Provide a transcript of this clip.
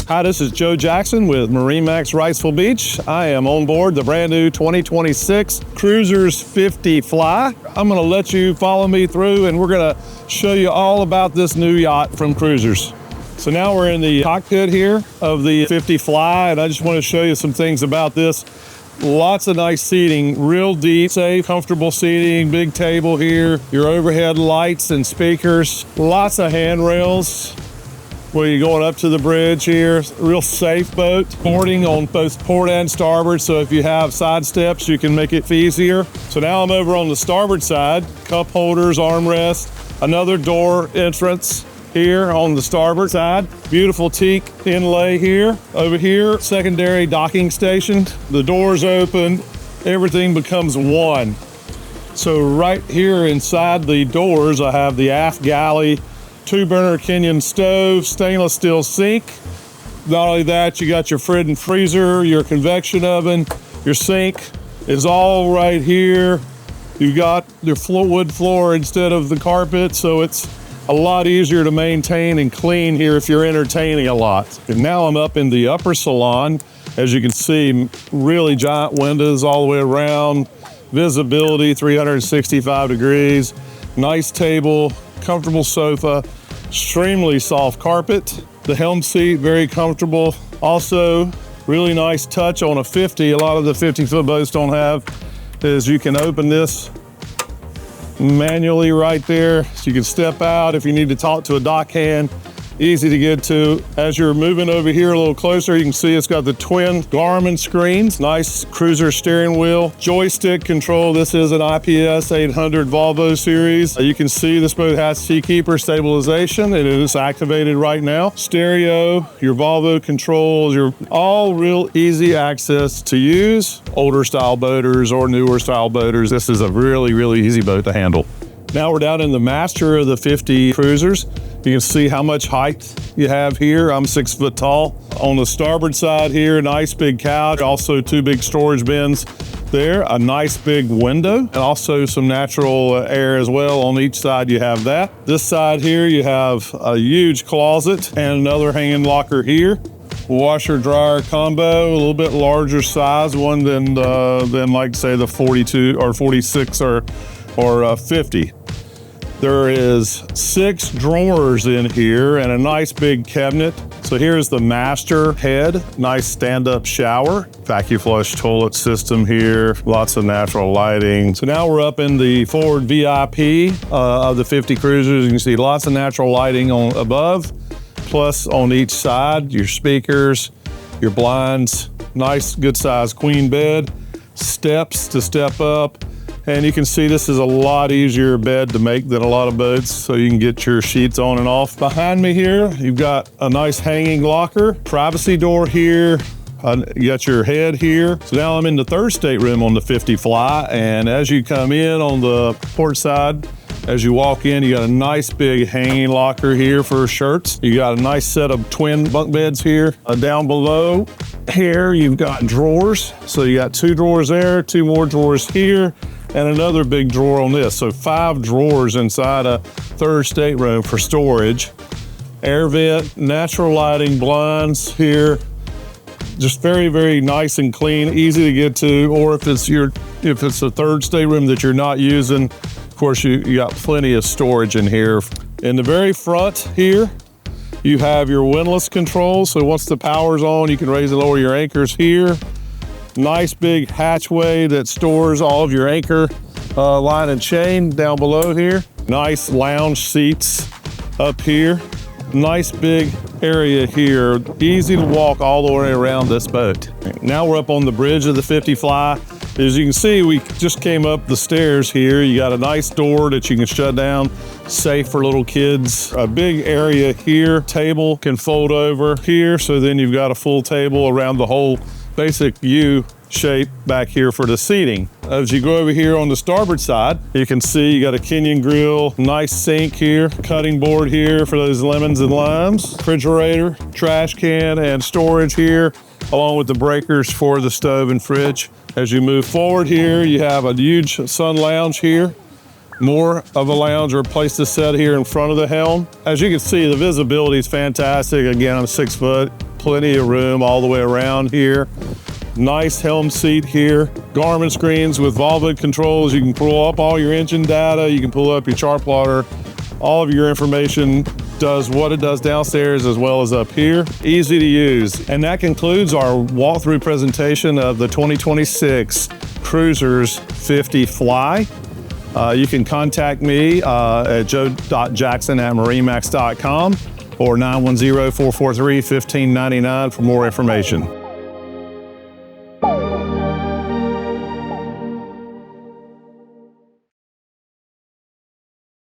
Hi, this is Joe Jackson with MarineMax Wrightsville Beach. I am on board the brand new 2026 Cruisers 50 Fly. I'm gonna let you follow me through and we're gonna show you all about this new yacht from Cruisers. So now we're in the cockpit here of the 50 Fly, and I just want to show you some things about this. Lots of nice seating, real deep, safe, comfortable seating, big table here, your overhead lights and speakers, lots of handrails where you're going up to the bridge here. Real safe boat, boarding on both port and starboard, so if you have side steps, you can make it easier. So now I'm over on the starboard side, cup holders, armrest, another door entrance here on the starboard side. Beautiful teak inlay here. Over here, secondary docking station. The doors open, everything becomes one. So right here inside the doors, I have the aft galley, 2-burner Kenyan stove, stainless steel sink. Not only that, you got your fridge and freezer, your convection oven, your sink is all right here. You got your wood floor instead of the carpet, so it's a lot easier to maintain and clean here if you're entertaining a lot. And now I'm up in the upper salon. As you can see, really giant windows all the way around, visibility 365 degrees, nice table, comfortable sofa, extremely soft carpet. The helm seat, very comfortable. Also, really nice touch on a 50. A lot of the 50-foot boats don't have is you can open this manually right there, so you can step out if you need to talk to a dockhand. Easy to get to. As you're moving over here a little closer, you can see it's got the twin Garmin screens, nice cruiser steering wheel, joystick control. This is an IPS 800 Volvo series. You can see this boat has Seakeeper stabilization. It is activated right now. Stereo, your Volvo controls, your all real easy access to use. Older style boaters or newer style boaters, this is a really, really easy boat to handle. Now we're down in the master of the 50 Cruisers. You can see how much height you have here. I'm 6 foot tall. On the starboard side here, nice big couch, also 2 big storage bins there, a nice big window, and also some natural air as well. On each side you have that. This side here you have a huge closet and another hanging locker here. Washer dryer combo, a little bit larger size one than like say the 42 or 46 or 50. There is 6 drawers in here and a nice big cabinet. So here's the master head, nice stand-up shower, vacuum flush toilet system here, lots of natural lighting. So now we're up in the forward VIP of the 50 Cruisers. You can see lots of natural lighting on above, plus on each side, your speakers, your blinds, nice good sized queen bed, steps to step up. And you can see this is a lot easier bed to make than a lot of boats, so you can get your sheets on and off. Behind me here, you've got a nice hanging locker, privacy door here, you got your head here. So now I'm in the third stateroom on the 50 Fly, and as you come in on the port side, as you walk in, you got a nice big hanging locker here for shirts. You got a nice set of twin bunk beds here. Down below here, you've got drawers. So you got 2 drawers there, 2 more drawers here, and another big drawer on this. So 5 drawers inside a third stateroom for storage. Air vent, natural lighting, blinds here. Just very, very nice and clean, easy to get to. Or if it's a third stateroom that you're not using, of course you got plenty of storage in here. In the very front here, you have your windlass control. So once the power's on, you can raise and lower your anchors here. Nice big hatchway that stores all of your anchor line and chain down below here. Nice lounge seats up here. Nice big area here. Easy to walk all the way around this boat. Now we're up on the bridge of the 50 Fly. As you can see, we just came up the stairs here. You got a nice door that you can shut down, safe for little kids. A big area here. Table can fold over here, so then you've got a full table around the whole basic U shape back here for the seating. As you go over here on the starboard side, you can see you got a Kenyan grill, nice sink here, cutting board here for those lemons and limes, refrigerator, trash can, and storage here, along with the breakers for the stove and fridge. As you move forward here, you have a huge sun lounge here, more of a lounge or a place to sit here in front of the helm. As you can see, the visibility is fantastic. Again, I'm 6 foot plenty of room all the way around here. Nice helm seat here. Garmin screens with Volvo controls. You can pull up all your engine data. You can pull up your chart plotter. All of your information does what it does downstairs as well as up here. Easy to use. And that concludes our walkthrough presentation of the 2026 Cruisers 50 Fly. You can contact me at joe.jackson@marinemax.com or 910-443-1599 for more information.